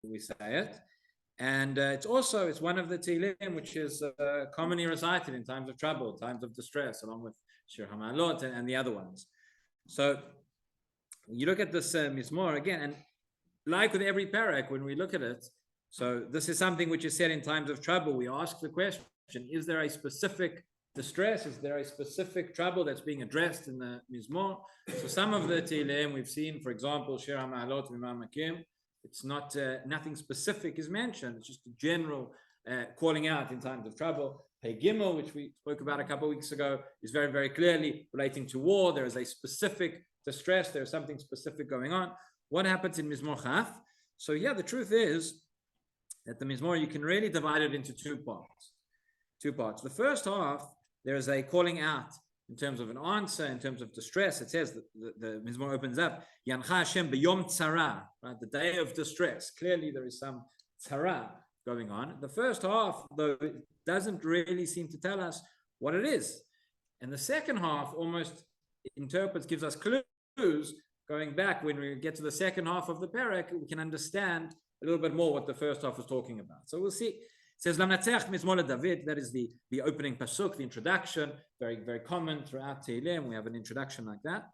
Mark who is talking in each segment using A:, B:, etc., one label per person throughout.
A: we say it. And it's one of the Tehillim which is commonly recited in times of trouble, times of distress, along with Shiur HaMa'alot and the other ones. So you look at this Mizmor again, and like with every Perek, when we look at it, so this is something which is said in times of trouble. We ask the question, is there a specific distress? Is there a specific trouble that's being addressed in the Mizmor? So some of the Tehillim we've seen, for example, Shiur HaMa'alot Makim, it's not, nothing specific is mentioned. It's just a general calling out in times of trouble. Pei Gimel, which we spoke about a couple of weeks ago, is very, very clearly relating to war. There is a specific distress. There is something specific going on. What happens in Mizmor Chaf? So yeah, the truth is that the Mizmor, you can really divide it into two parts. The first half, there is a calling out in terms of an answer, in terms of distress. It says that the Mizmor opens up, Yancha Hashem b'yom tzara, right? The day of distress. Clearly there is some tzara going on. The first half, though, it doesn't really seem to tell us what it is. And the second half almost interprets, gives us clues. Going back, when we get to the second half of the Perek, we can understand a little bit more what the first half is talking about. So we'll see. It says, Lamnatzech Mizmor David, that is the opening pasuk, the introduction, very, very common throughout Tehillim. We have an introduction like that.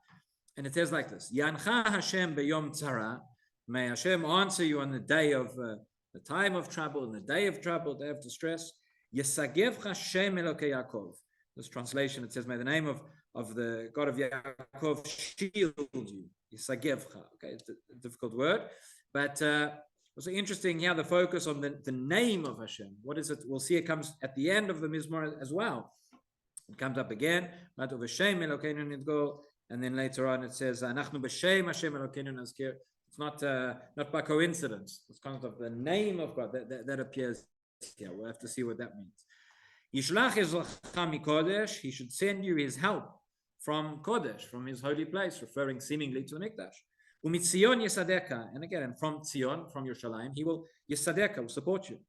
A: And it says like this, Yancha Hashem b'yom tzara, may Hashem answer you on the day of, the time of trouble, in the day of trouble, day of distress. Yesagev Hashem Elokei Yaakov. This translation, it says, may the name of the God of Yaakov shield you. Yisagevcha. Okay, it's a difficult word, but also interesting here, the focus on the name of Hashem. What is it? We'll see it comes at the end of the Mizmor as well. It comes up again, and then later on it says, Anachnu b'shem Hashem Elokeinu nazkir. It's not by coincidence. It's kind of the name of God that appears here. We'll have to see what that means. Yishlach ezracha mikodesh. He should send you his help from Kodesh, from his holy place, referring seemingly to the Mikdash. Umitzion Yesadeka, and again, from Tzion, from Yerushalayim, he will Yesadeka, will support you.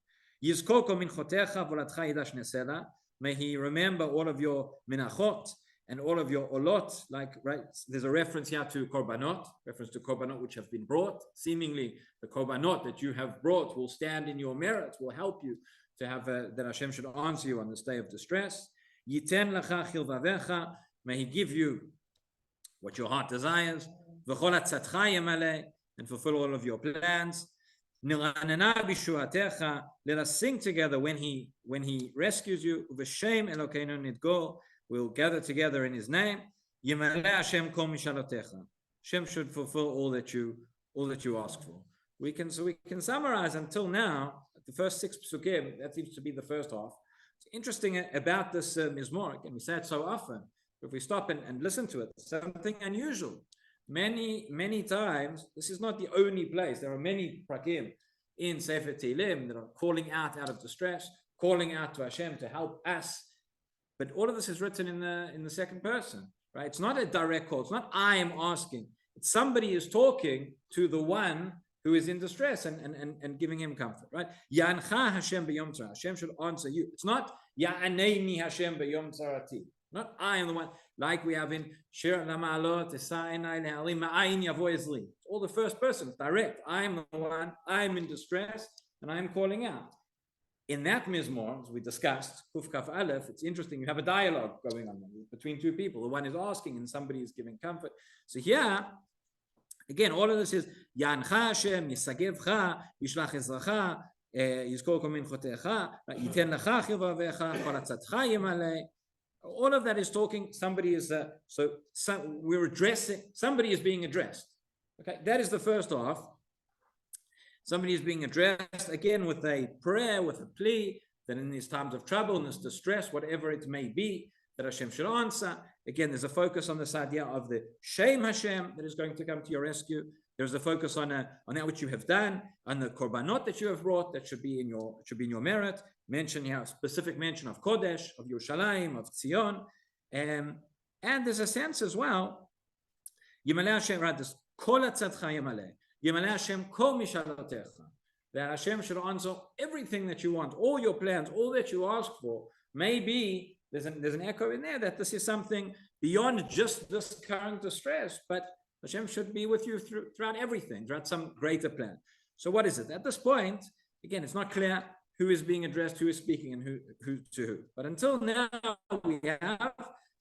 A: Yizkoko minchotecha volatcha yidash nesela. May he remember all of your minachot and all of your olot. Like, right, there's a reference here to korbanot, which have been brought. Seemingly, the korbanot that you have brought will stand in your merit, will help you to have that Hashem should answer you on this day of distress. Yiten lacha chilvavecha. May he give you what your heart desires, and fulfill all of your plans. Let us sing together when he rescues you. We'll gather together in his name. Hashem should fulfill all that you ask for. We can summarize until now the first 6 psukim. That seems to be the first half. It's interesting about this Mizmor. Again, we say it so often. If we stop and listen to it, something unusual. Many times, this is not the only place. There are many prakim in Sefer Tehillim that are calling out of distress, calling out to Hashem to help us. But all of this is written in the second person, right? It's not a direct call. It's not I am asking. It's somebody is talking to the one who is in distress and giving him comfort, right? Yancha Hashem b'yom tzara. Hashem should answer you. It's not Ya'aneini Hashem b'yom tzarati. Not I am the one, like we have in Shiur HaMa'alot, it's all the first person, direct. I am the one, I am in distress, and I am calling out. In that Mizmor, as we discussed, Kuf Kaf Aleph, it's interesting, you have a dialogue going on between two people. The one is asking and somebody is giving comfort. So here, again, all of this is Yancha Hashem, Yisagevcha, Yishlach Ezracha, Yizkor Komin Chotecha, Yiten Lecha Chilvavecha, Cholatzatcha Yemale. All of that is talking, somebody is, we're addressing, somebody is being addressed. Okay, that is the first half. Somebody is being addressed, again, with a prayer, with a plea, that in these times of trouble, in this distress, whatever it may be, that Hashem should answer. Again, there's a focus on this idea of the Shem Hashem that is going to come to your rescue. There's a focus on that which you have done, on the korbanot that you have brought, that should be in your merit. Mention here, specific mention of Kodesh, of Yerushalayim, of Tzion, and there's a sense as well. Yimaleh Hashem, right? This Kol Atzatcha Yimaleh. Yimaleh Hashem Kol Mishalotecha. That Hashem should answer everything that you want, all your plans, all that you ask for. Maybe there's an echo in there that this is something beyond just this current distress, but Hashem should be with you throughout everything, throughout some greater plan. So what is it? At this point, again, it's not clear who is being addressed, who is speaking, and who to who. But until now,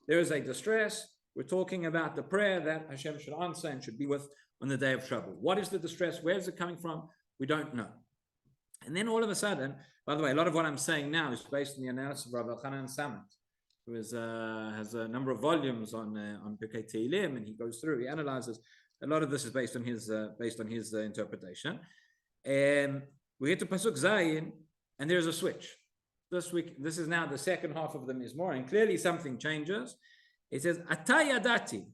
A: there is a distress. We're talking about the prayer that Hashem should answer and should be with on the day of trouble. What is the distress? Where is it coming from? We don't know. And then all of a sudden, by the way, a lot of what I'm saying now is based on the analysis of Rabbi Kenigsberg, who has a number of volumes on Perek Tehillim, and he goes through, he analyzes. A lot of this is based on his interpretation. And we get to Pasuk Zayin, and there's a switch. This is now the second half of the Mizmor, and clearly something changes. It says Atayadati.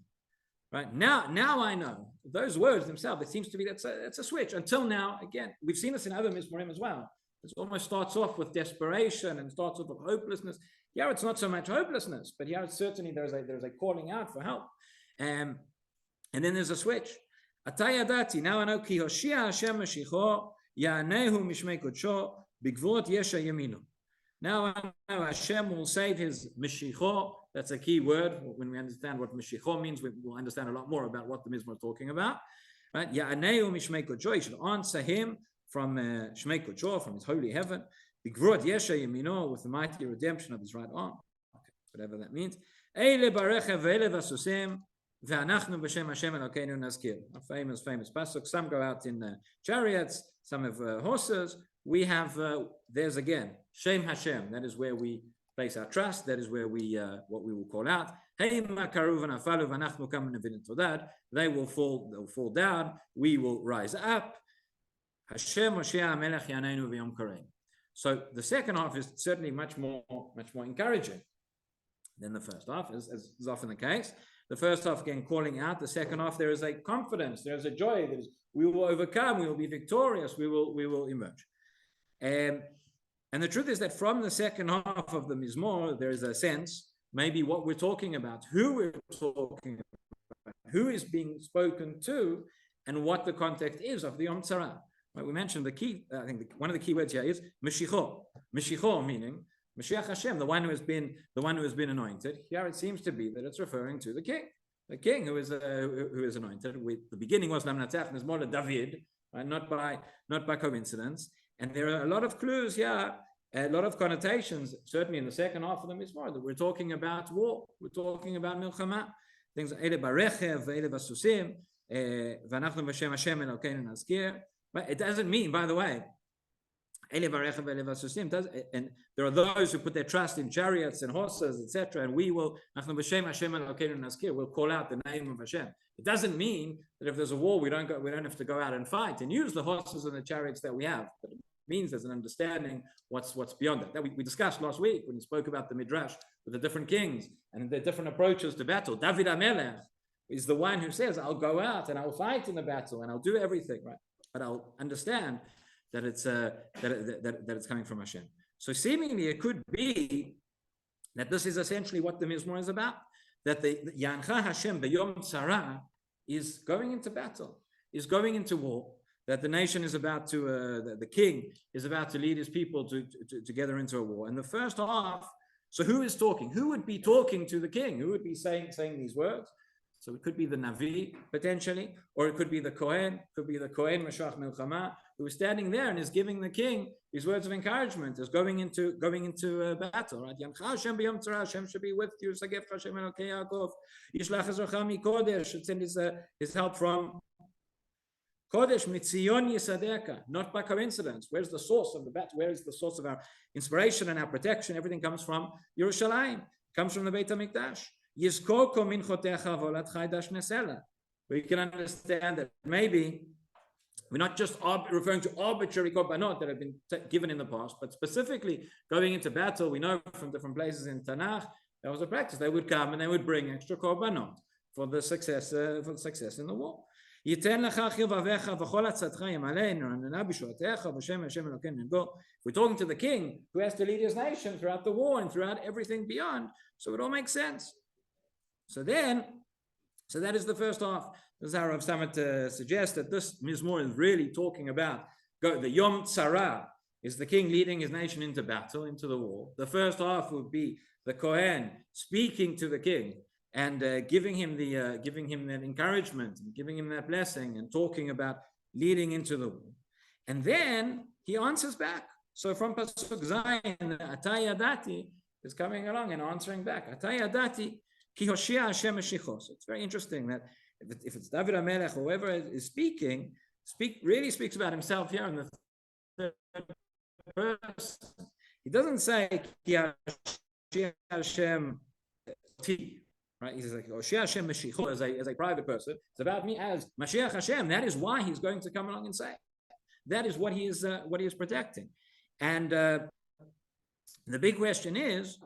A: Right now I know those words themselves. It seems to be that's a switch. Until now, again, we've seen this in other Mizmorim as well. It almost starts off with desperation and starts off with hopelessness. Here it's not so much hopelessness, but here it's certainly there's a calling out for help. And then there's a switch. Atayadati. Now I know Ki Hoshia Hashem Mashicho Ya'anehu Mishmei Kodsho Bigvot Yesha Yaminu. Now I know Hashem will save his Mashicho. That's a key word. When we understand what Mashicho means, we will understand a lot more about what the Mizmor is talking about. Right? Ya'anehu Mishmei Kodsho. He should answer him from Shmei Kodsho, from his holy heaven. Bigvot Yesha Yaminu, with the mighty redemption of his right arm. Okay, whatever that means. Eile Barecha Ve'ele Vasusim. A famous pasuk. Some go out in chariots, some have horses. We have there's again Shem Hashem. That is where we place our trust. That is where we what we will call out. They will fall down. We will rise up. Hashem Moshiach Melech Yanenu V'Yom Karein. So the second half is certainly much more encouraging than the first half, as is often the case. The first half, again, calling out. The second half, there is a confidence, there is a joy. We will overcome, we will be victorious, we will emerge. And the truth is that from the second half of the Mizmor, there is a sense, maybe what we're talking about, who we're talking about, who is being spoken to, and what the context is of the Yom Tzara. Right, we mentioned the key, I think one of the key words here is Mashicho. Mashicho meaning Mashiach Hashem, the one who has been anointed. Here it seems to be that it's referring to the king who is anointed. The beginning was Lamnatach, and there's more David, right? Not by coincidence. And there are a lot of clues here, a lot of connotations, certainly in the second half of the Mizmor, that we're talking about war, we're talking about Milchama, things like Ele Barechev, Ele Vasusim, V'anachnu B'Shem Hashem Elokeinu Nazkir. But it doesn't mean, by the way, and there are those who put their trust in chariots and horses, etc. And we'll call out the name of Hashem. It doesn't mean that if there's a war, we don't have to go out and fight and use the horses and the chariots that we have. But it means there's an understanding what's beyond that. That we discussed last week when we spoke about the Midrash with the different kings and the different approaches to battle. David HaMelech is the one who says, I'll go out and I'll fight in the battle and I'll do everything, right? But I'll understand that it's coming from Hashem. So seemingly it could be that this is essentially what the Mizmor is about. That the Yancha Hashem B'Yom Tzara is going into battle, is going into war. That the nation is about to, the king is about to lead his people together into a war. And the first half. So who is talking? Who would be talking to the king? Who would be saying these words? So it could be the Navi, potentially, or it could be the Kohen, Meshach Milchama, who is standing there and is giving the king these words of encouragement, is going into battle, right? Yamcha Hashem b'yom tzara, Hashem should be with you, Sagef Hashem Elokei Yaakov, Yishlach ezrocha mikodesh, should send his help from Kodesh, Mitzion Yisadeka, not by coincidence. Where's the source of the battle? Where is the source of our inspiration and our protection? Everything comes from Yerushalayim, comes from the Beit HaMikdash. We can understand that maybe we're not just referring to arbitrary korbanot that have been given in the past, but specifically going into battle. We know from different places in Tanakh there was a practice. They would come and they would bring extra korbanot for the success in the war. We're talking to the king who has to lead his nation throughout the war and throughout everything beyond. So it all makes sense. So that is the first half. The Zara of Samet suggests that this Mizmor is really talking about the Yom Tzara is the king leading his nation into battle, into the war. The first half would be the Kohen speaking to the king and giving him that encouragement, and giving him that blessing, and talking about leading into the war. And then he answers back. So from Pasuk Zayin, Atay Yadati is coming along and answering back. Atay Yadati ki Hoshea Hashem Meshicho. So it's very interesting that if it's David HaMelech, whoever is really speaks about himself here in the third person. He doesn't say ki Hoshea Hashem T. Right? He's like Hoshea Hashem Meshicho as a private person. It's about me as Mashiach Hashem. That is why he's going to come along and say. That is what he is protecting. And the big question is,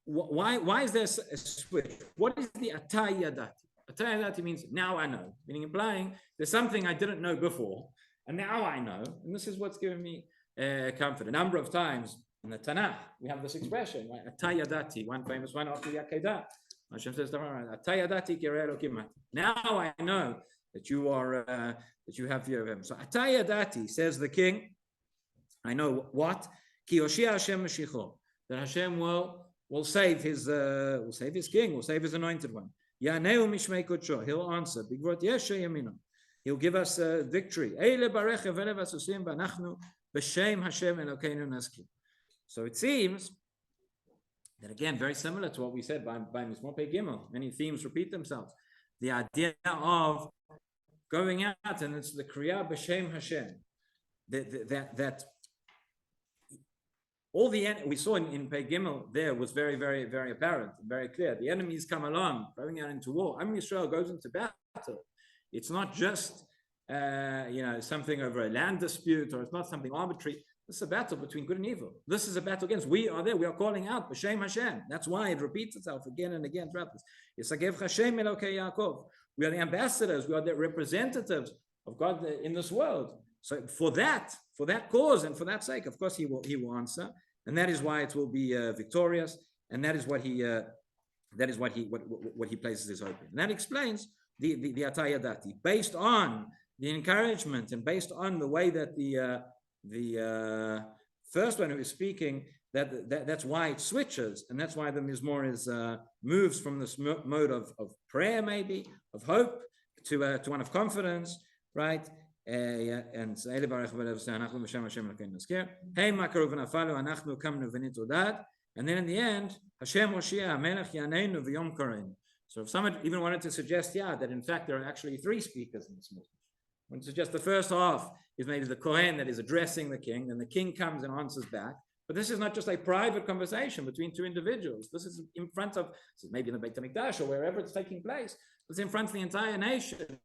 A: why is there a switch? What is the Atay Yadati? Atay Yadati means now I know, meaning implying there's something I didn't know before, and now I know. And this is what's giving me comfort. A number of times in the Tanakh, we have this expression, right? Atay Yadati, one famous one after the Akedah. Hashem says, Atay Yadati kirei Elokim. Now I know that you are that you have your so Atay Yadati, says the king. I know what Ki Hoshea Hashem Meshicho, that Hashem will save his king, will save his anointed one. Yaneu Mishmei Kodsho, he'll answer. Bigvot Yeshe Yamino, he'll give us victory. Eile Barecha Velev Asusim Banachnu B'Shem Hashem Elokeinu Nazkir. So it seems that again, very similar to what we said by Mizmor Pei Gimel. Many themes repeat themselves. The idea of going out, and it's the Kriya B'Shem Hashem. That all the we saw in Pei Gimel there was very, very, very apparent, very clear. The enemies come along, going out into war. Am Yisrael goes into battle. It's not just something over a land dispute, or it's not something arbitrary. This is a battle between good and evil. This is a battle against. We are there. We are calling out B'Shem Hashem. That's why it repeats itself again and again throughout this. Yisagev Hashem Elokei Yaakov. We are the ambassadors. We are the representatives of God in this world. So for that cause and for that sake, of course, he will answer, and that is why it will be victorious. And that is what he places his hope in. And that explains the Atay Yadati, based on the encouragement and based on the way that the first one who is speaking, that's why it switches, and that's why the Mizmor is moves from this mode of prayer, maybe of hope, to one of confidence, right? And then in the end, Hashem Hoshea Melech Yaneinu V'Yom Koreinu. So if someone even wanted to suggest, that in fact there are actually three speakers in this movement. When to suggest the first half is maybe the Kohen that is addressing the king, then the king comes and answers back. But this is not just a private conversation between two individuals. This is in front of, maybe in the Beit HaMikdash or wherever it's taking place. It's in front of the entire nation,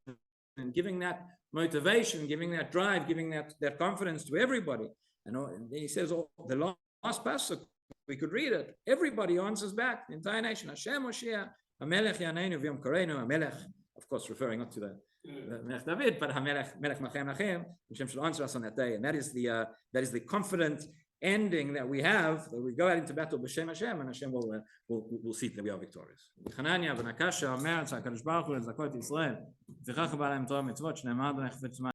A: and giving that motivation, giving that drive, giving that confidence to everybody. And he says, the last pasuk, we could read it. Everybody answers back, the entire nation. Hashem Hoshea, HaMelech Yaneinu V'Yom Koreinu, HaMelech, of course, referring not to the Melech David, but HaMelech Machem Lachem, Hashem should answer us on that day. And that is the confident ending that we have, that we go out into battle b'Shem Hashem, and Hashem will see that we are victorious.